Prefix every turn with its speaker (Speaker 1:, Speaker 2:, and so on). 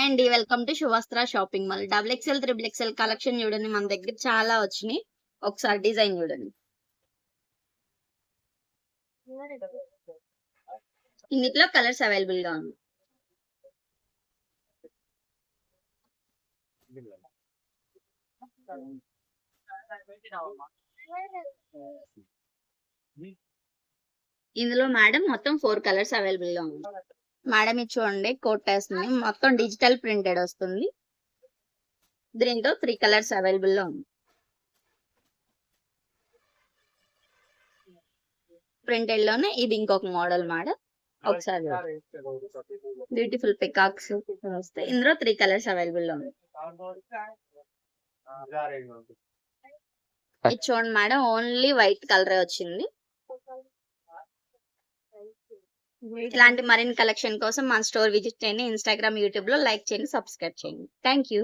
Speaker 1: అండి. Welcome to Shuvastra shopping mall. Double XL, triple XL collection చూడండి. మన దగ్గర చాలా వచ్చినాయి. ఒకసారి డిజైన్ చూడండి. ఇందులో కలర్స్ అవైలబుల్ గా ఉంది. ఇందులో మేడం మొత్తం 4 కలర్స్ అవైలబుల్ గా ఉంది. మేడం ఇది చూడండి, కోట్ వస్తుంది. మొత్తం డిజిటల్ ప్రింటెడ్ వస్తుంది. దీంట్లో 3 కలర్స్ అవైలబుల్ లో ఉంది. ప్రింటెడ్ లోనే ఇది ఇంకొక మోడల్ మేడం. ఒకసారి బ్యూటిఫుల్ పికాక్స్ వస్తాయి. ఇందులో 3 కలర్స్ అవైలబుల్ లో ఉంది. ఇది చూడండి మేడం, ఓన్లీ వైట్ కలర్ వచ్చింది. ఇలాంటి మరిన్ని కలెక్షన్ కోసం మన స్టోర్ విజిట్ చేయండి. ఇన్స్టాగ్రామ్, యూట్యూబ్ లో లైక్ చేయండి, సబ్స్క్రైబ్ చేయండి. Thank you.